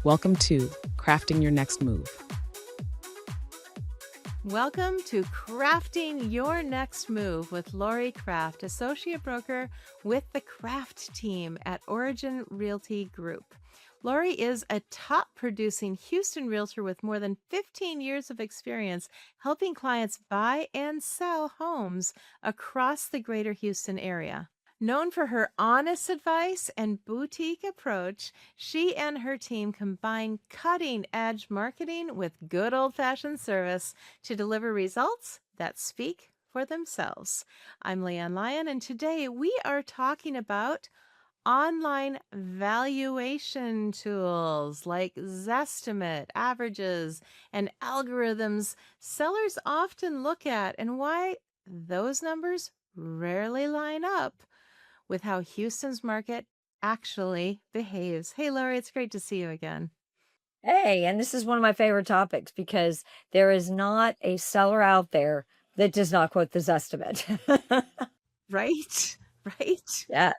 Welcome to Crafting Your Next Move. Welcome to Crafting Your Next Move with Lori Kraft, Associate Broker with the Kraft team at Origin Realty Group. Lori is a top-producing Houston realtor with more than 15 years of experience helping clients buy and sell homes across the greater Houston area. Known for her honest advice and boutique approach, she and her team combine cutting-edge marketing with good old-fashioned service to deliver results that speak for themselves. I'm Leanne Lyon, and today we are talking about online valuation tools like Zestimate, averages, and algorithms sellers often look at, and why those numbers rarely line up with how Houston's market actually behaves. Hey, Lori, it's great to see you again. Hey, and this is one of my favorite topics because there is not a seller out there that does not quote the Zestimate. Right? Right? Yeah,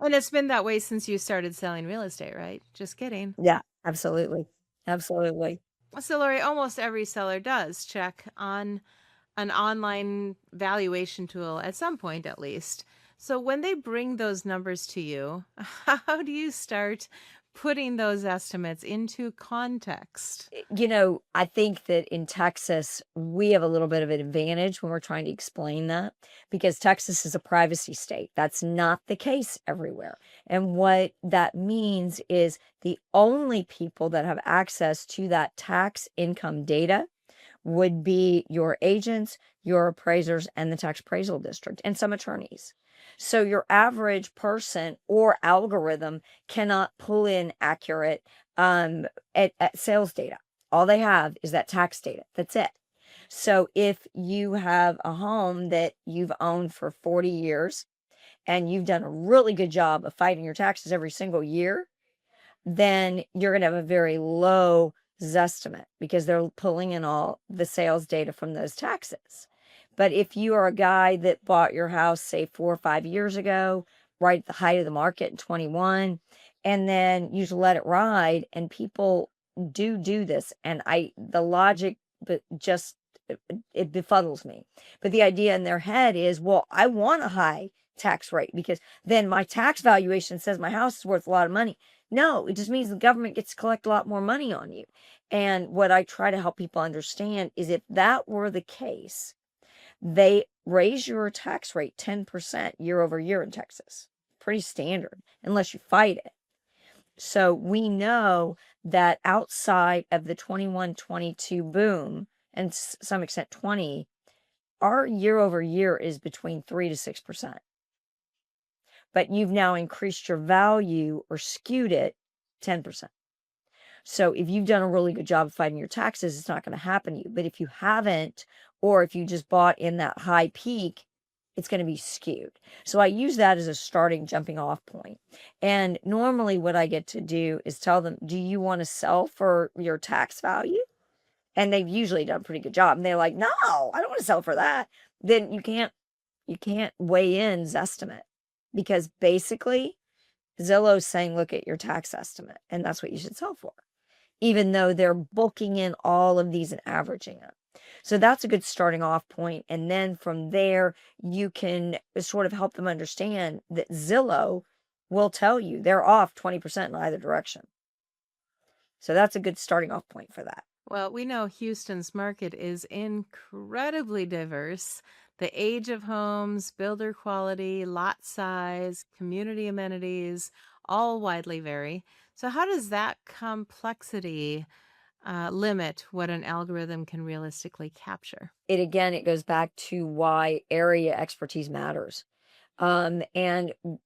And it's been that way since you started selling real estate, right? Just kidding. yeah, absolutely. Absolutely. So, Lori, almost every seller does check on an online valuation tool at some point, at least. So, when they bring those numbers to you, how do you start putting those estimates into context? I think that in Texas, we have a little bit of an advantage when we're trying to explain that because Texas is a privacy state. That's not the case everywhere. And what that means is the only people that have access to that tax income data would be your agents, your appraisers, and the tax appraisal district, and some attorneys. So your average person or algorithm cannot pull in accurate at sales data. All they have is that tax data. That's it. So if you have a home that you've owned for 40 years and you've done a really good job of fighting your taxes every single year, then you're going to have a very low Zestimate because they're pulling in all the sales data from those taxes. But if you are a guy that bought your house, say 4 or 5 years ago, right at the height of the market in 21, and then you just let it ride, and people do this, and the logic, but just it befuddles me. But the idea in their head is, well, I want a high tax rate because then my tax valuation says my house is worth a lot of money. No, it just means the government gets to collect a lot more money on you. And what I try to help people understand is if that were the case, they raise your tax rate 10% year over year in Texas. Pretty standard, unless you fight it. So we know that outside of the 21-22 boom, and some extent 20, our year over year is between 3 to 6%. But you've now increased your value or skewed it 10%. So if you've done a really good job of fighting your taxes, it's not going to happen to you. But if you haven't, or if you just bought in that high peak, it's going to be skewed. So I use that as a starting jumping off point. And normally what I get to do is tell them, do you want to sell for your tax value? And they've usually done a pretty good job. And they're like, no, I don't want to sell for that. Then you can't weigh in Zestimate because basically Zillow's saying, look at your tax estimate, and that's what you should sell for, even though they're booking in all of these and averaging them. So that's a good starting off point. And then from there, you can sort of help them understand that Zillow will tell you they're off 20% in either direction. So that's a good starting off point for that. Well, we know Houston's market is incredibly diverse. The age of homes, builder quality, lot size, community amenities, all widely vary. So, how does that complexity limit what an algorithm can realistically capture? It goes back to why area expertise matters. And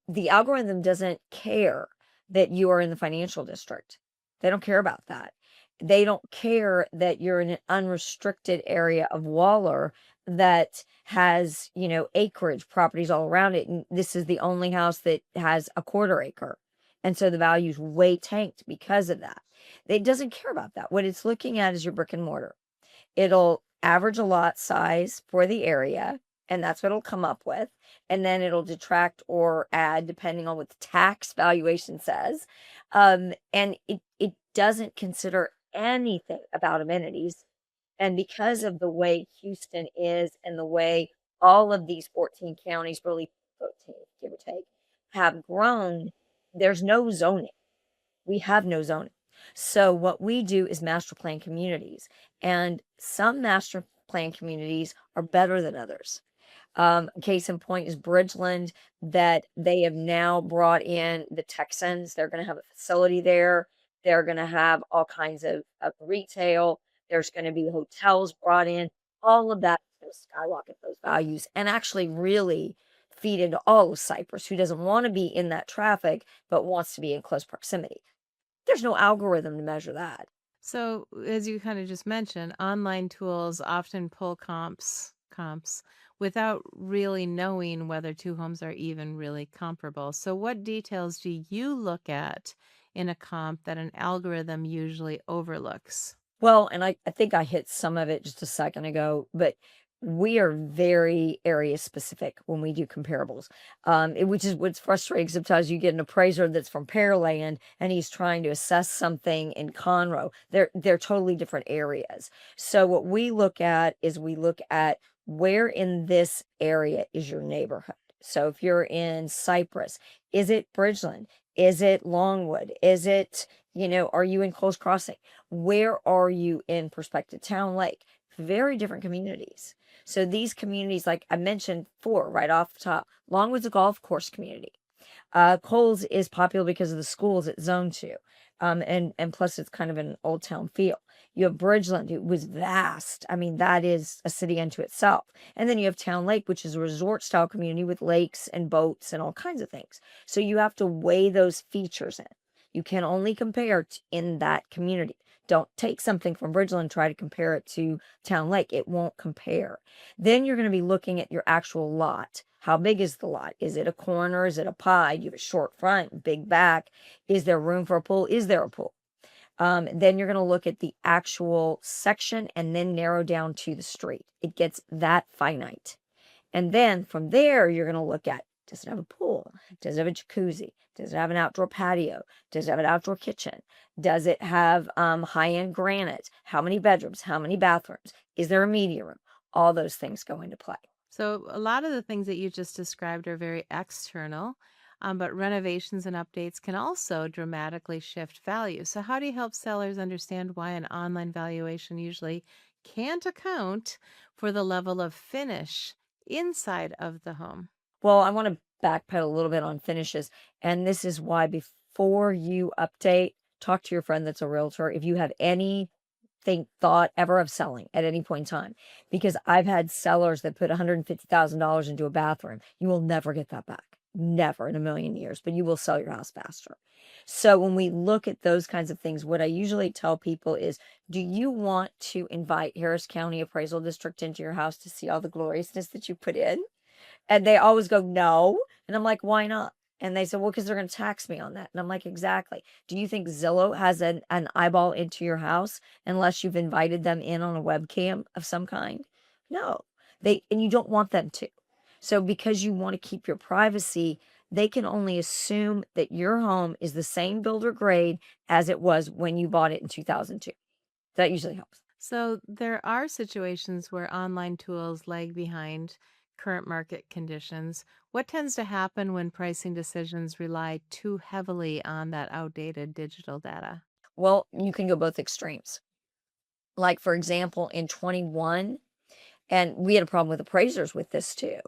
the algorithm doesn't care that you are in the financial district. They don't care about that. They don't care that you're in an unrestricted area of Waller that has, acreage properties all around it. And this is the only house that has a quarter acre. And so the value's way tanked because of that. It doesn't care about that. What it's looking at is your brick and mortar. It'll average a lot size for the area, and that's what it'll come up with. And then it'll detract or add depending on what the tax valuation says. And doesn't consider anything about amenities. And because of the way Houston is and the way all of these 14 counties, really 13, give or take, have grown, there's no zoning. We have no zoning. So what we do is master plan communities, and some master plan communities are better than others. Case in point is Bridgeland, that they have now brought in the Texans. They're going to have a facility there. They're going to have all kinds of retail. There's going to be hotels brought in. All of that is going to skyrocket those values and actually really feed into all of Cyprus, who doesn't want to be in that traffic but wants to be in close proximity. There's no algorithm to measure that. So, as you kind of just mentioned, online tools often pull comps without really knowing whether two homes are even really comparable. So, what details do you look at in a comp that an algorithm usually overlooks? Well, and I think I hit some of it just a second ago, but we are very area specific when we do comparables. Which is what's frustrating. Sometimes you get an appraiser that's from Pearland and he's trying to assess something in Conroe. They're totally different areas. So what we look at is we look at where in this area is your neighborhood. So if you're in Cypress, is it Bridgeland? Is it Longwood? Is it, are you in Close Crossing? Where are you in Prospective Town Lake? Very different communities. So these communities, like I mentioned 4 right off the top, Longwood's a golf course community. Coles is popular because of the schools at Zone 2. And plus it's kind of an old town feel. You have Bridgeland, it was vast. I mean, that is a city unto itself. And then you have Town Lake, which is a resort style community with lakes and boats and all kinds of things. So you have to weigh those features in. You can only compare in that community. Don't take something from Bridgeland and try to compare it to Town Lake. It won't compare. Then you're going to be looking at your actual lot. How big is the lot? Is it a corner? Is it a pie? Do you have a short front, big back? Is there room for a pool? Is there a pool? Then you're going to look at the actual section and then narrow down to the street. It gets that finite. And then from there, you're going to look at, does it have a pool? Does it have a jacuzzi? Does it have an outdoor patio? Does it have an outdoor kitchen? Does it have high-end granite? How many bedrooms? How many bathrooms? Is there a media room? All those things go into play. So, a lot of the things that you just described are very external, but renovations and updates can also dramatically shift value. So, how do you help sellers understand why an online valuation usually can't account for the level of finish inside of the home? Well, I want to backpedal a little bit on finishes. And this is why before you update, talk to your friend that's a realtor. If you have any thought ever of selling at any point in time, because I've had sellers that put $150,000 into a bathroom. You will never get that back. Never in a million years, but you will sell your house faster. So when we look at those kinds of things, what I usually tell people is, do you want to invite Harris County Appraisal District into your house to see all the gloriousness that you put in? And they always go, no. And I'm like, why not? And they said, well, because they're going to tax me on that. And I'm like, exactly. Do you think Zillow has an eyeball into your house unless you've invited them in on a webcam of some kind? No. And you don't want them to. So because you want to keep your privacy, they can only assume that your home is the same builder grade as it was when you bought it in 2002. That usually helps. So, there are situations where online tools lag behind current market conditions. What tends to happen when pricing decisions rely too heavily on that outdated digital data? Well, you can go both extremes. Like, for example, in 21, and we had a problem with appraisers with this too,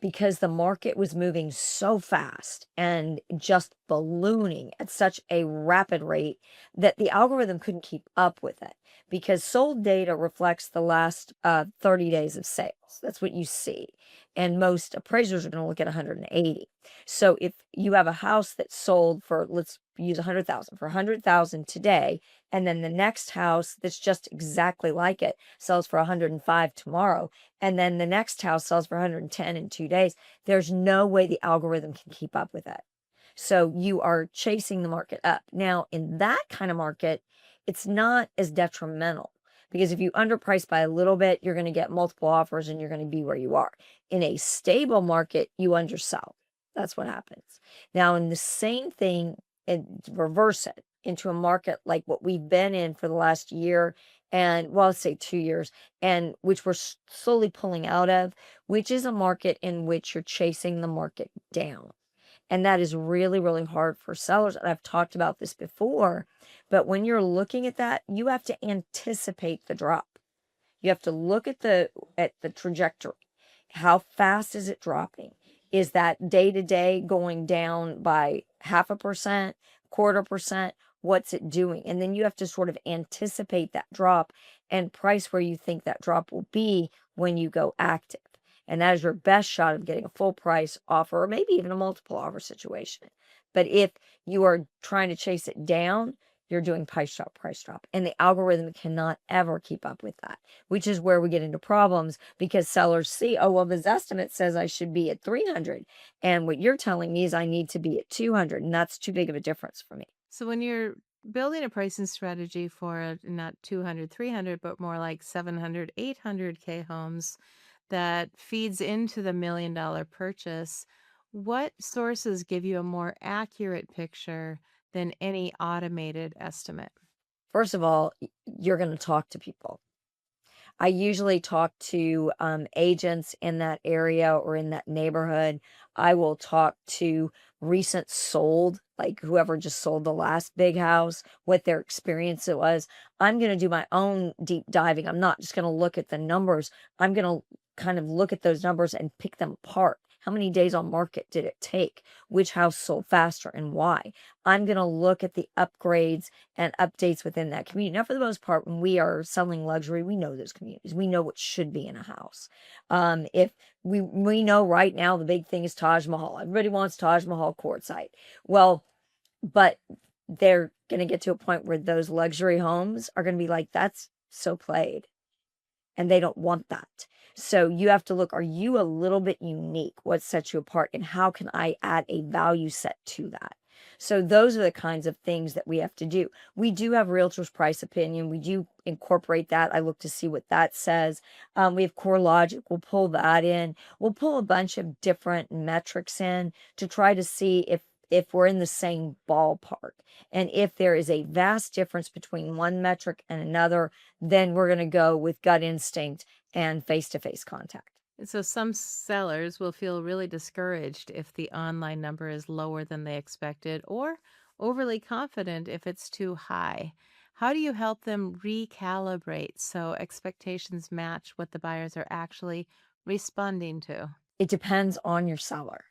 because the market was moving so fast and just ballooning at such a rapid rate that the algorithm couldn't keep up with it, because sold data reflects the last 30 days of sales. That's what you see. And most appraisers are going to look at 180. So if you have a house that sold for, let's use 100,000 for 100,000 today, and then the next house that's just exactly like it sells for 105 tomorrow, and then the next house sells for 110 in 2 days, there's no way the algorithm can keep up with it. So you are chasing the market up. Now, in that kind of market, it's not as detrimental, because if you underprice by a little bit, you're going to get multiple offers and you're going to be where you are. In a stable market, you undersell. That's what happens. Now, in the same thing, and reverse it. into a market like what we've been in for the last year and, well, I'll say 2 years, and which we're slowly pulling out of, which is a market in which you're chasing the market down. And that is really, really hard for sellers. And I've talked about this before, but when you're looking at that, you have to anticipate the drop. You have to look at the trajectory. How fast is it dropping? Is that day to day going down by 0.5%, 0.25%? What's it doing? And then you have to sort of anticipate that drop and price where you think that drop will be when you go active. And that is your best shot of getting a full price offer or maybe even a multiple offer situation. But if you are trying to chase it down, you're doing price drop. And the algorithm cannot ever keep up with that, which is where we get into problems because sellers see, oh, well, the Zestimate says I should be at 300. And what you're telling me is I need to be at 200. And that's too big of a difference for me. So when you're building a pricing strategy for not 200, 300, but more like 700, 800K homes that feeds into the $1 million purchase, what sources give you a more accurate picture than any automated estimate? First of all, you're going to talk to people. I usually talk to agents in that area or in that neighborhood. I will talk to recent sold, like whoever just sold the last big house, what their experience it was. I'm going to do my own deep diving. I'm not just going to look at the numbers. I'm going to kind of look at those numbers and pick them apart. How many days on market did it take? Which house sold faster and why? I'm going to look at the upgrades and updates within that community. Now, for the most part, when we are selling luxury, we know those communities. We know what should be in a house. If we know right now the big thing is Taj Mahal. Everybody wants Taj Mahal courtside. Well, but they're going to get to a point where those luxury homes are going to be like, that's so played. And they don't want that. So you have to look, are you a little bit unique? What sets you apart? And how can I add a value set to that? So those are the kinds of things that we have to do. We do have realtor's price opinion. We do incorporate that. I look to see what that says. We have core logic. We'll pull that in. We'll pull a bunch of different metrics in to try to see if we're in the same ballpark. And if there is a vast difference between one metric and another, then we're going to go with gut instinct and face-to-face contact. And so some sellers will feel really discouraged if the online number is lower than they expected or overly confident if it's too high. How do you help them recalibrate so expectations match what the buyers are actually responding to? It depends on your seller.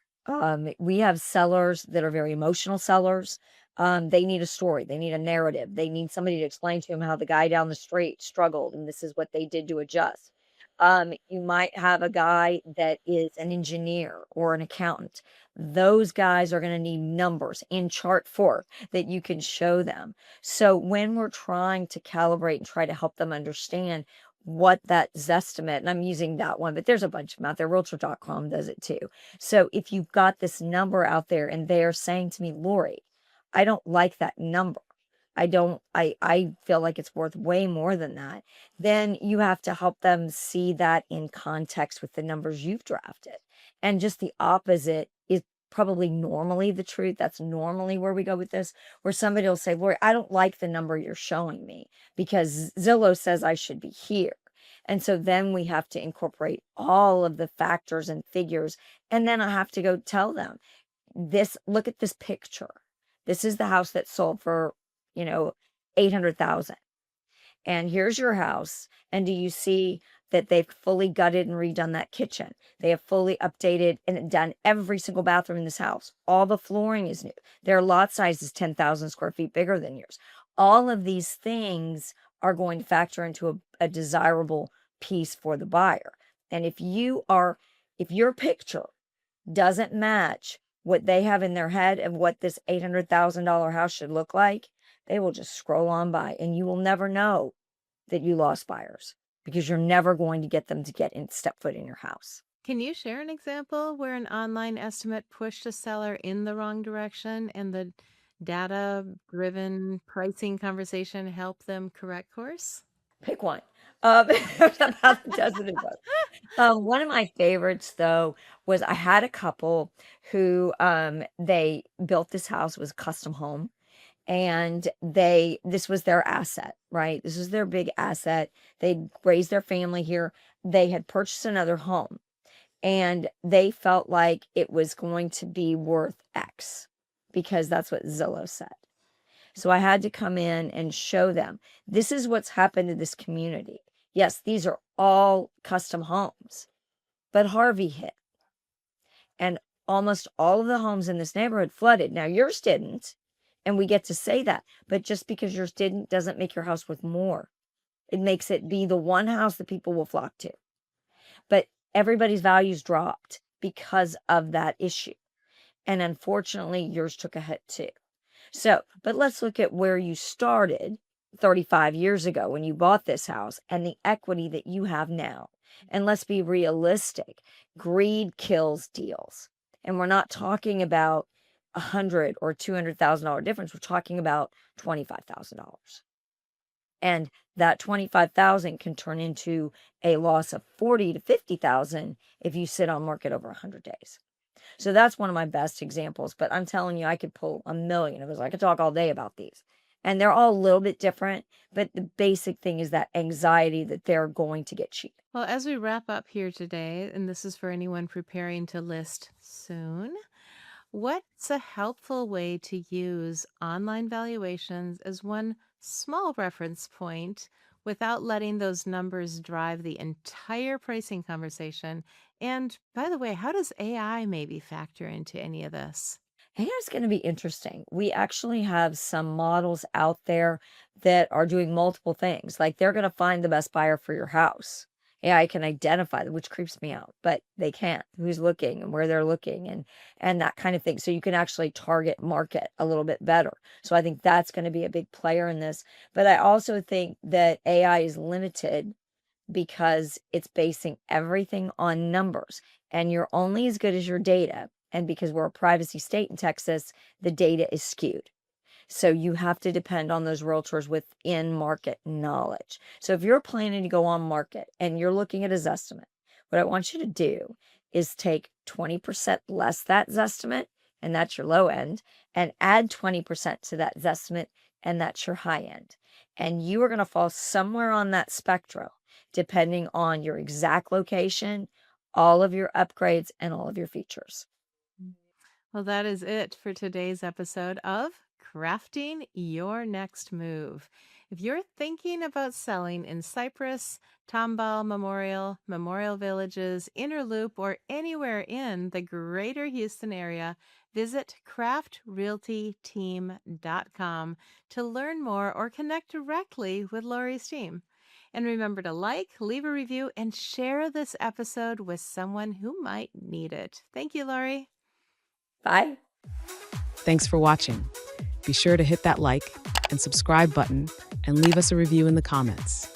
We have sellers that are very emotional sellers. They need a story. They need a narrative. They need somebody to explain to them how the guy down the street struggled and this is what they did to adjust. You might have a guy that is an engineer or an accountant. Those guys are going to need numbers in chart form that you can show them. So when we're trying to calibrate and try to help them understand what that Zestimate, and I'm using that one, but there's a bunch of them out there. Realtor.com does it too. So if you've got this number out there and they're saying to me, Lori, I don't like that number. I feel like it's worth way more than that. Then you have to help them see that in context with the numbers you've drafted. And just the opposite is probably normally the truth. That's normally where we go with this, where somebody will say, Lori, I don't like the number you're showing me because Zillow says I should be here. And so then we have to incorporate all of the factors and figures. And then I have to go tell them look at this picture. This is the house that sold for, 800,000. And here's your house. And do you see that they've fully gutted and redone that kitchen? They have fully updated and done every single bathroom in this house. All the flooring is new. Their lot size is 10,000 square feet bigger than yours. All of these things are going to factor into a desirable piece for the buyer. And if your picture doesn't match what they have in their head of what this $800,000 house should look like, they will just scroll on by and you will never know that you lost buyers because you're never going to get them to step foot in your house. Can you share an example where an online estimate pushed a seller in the wrong direction and the data-driven pricing conversation helped them correct course? Pick one. There's about a dozen of those. One of my favorites, though, was I had a couple who they built this house. It was a custom home. And this was their asset, right? This was their big asset. They'd raised their family here. They had purchased another home, and they felt like it was going to be worth X because that's what Zillow said. So I had to come in and show them this is what's happened to this community. Yes, these are all custom homes, but Harvey hit, and almost all of the homes in this neighborhood flooded. Now, yours didn't, and we get to say that, but just because yours didn't doesn't make your house worth more. It makes it be the one house that people will flock to. But everybody's values dropped because of that issue. And unfortunately, yours took a hit too. So, but let's look at where you started 35 years ago when you bought this house and the equity that you have now. And let's be realistic. Greed kills deals. And we're not talking about $100,000 or $200,000 difference. We're talking about $25,000. And that 25,000 can turn into a loss of 40 to 50,000 if you sit on market over 100 days. So that's one of my best examples, but I'm telling you, I could pull a million of those. I could talk all day about these. And they're all a little bit different, but the basic thing is that anxiety that they're going to get cheap. Well, as we wrap up here today, and this is for anyone preparing to list soon, what's a helpful way to use online valuations as one small reference point without letting those numbers drive the entire pricing conversation? And by the way, how does AI maybe factor into any of this? AI is going to be interesting. We actually have some models out there that are doing multiple things. Like they're going to find the best buyer for your house. AI can identify them, which creeps me out, but they can't. Who's looking and where they're looking and that kind of thing. So you can actually target market a little bit better. So I think that's going to be a big player in this. But I also think that AI is limited because it's basing everything on numbers, and you're only as good as your data. And because we're a privacy state in Texas, the data is skewed. So you have to depend on those realtors with in-market knowledge. So if you're planning to go on market and you're looking at a Zestimate, what I want you to do is take 20% less that Zestimate, and that's your low end, and add 20% to that Zestimate, and that's your high end. And you are going to fall somewhere on that spectrum, depending on your exact location, all of your upgrades, and all of your features. Well, that is it for today's episode of Crafting Your Next Move. If you're thinking about selling in Cypress, Tomball Memorial, Memorial Villages, Inner Loop, or anywhere in the greater Houston area, visit craftrealtyteam.com to learn more or connect directly with Lori's team. And remember to like, leave a review, and share this episode with someone who might need it. Thank you, Lori. Bye. Thanks for watching. Be sure to hit that like and subscribe button and leave us a review in the comments.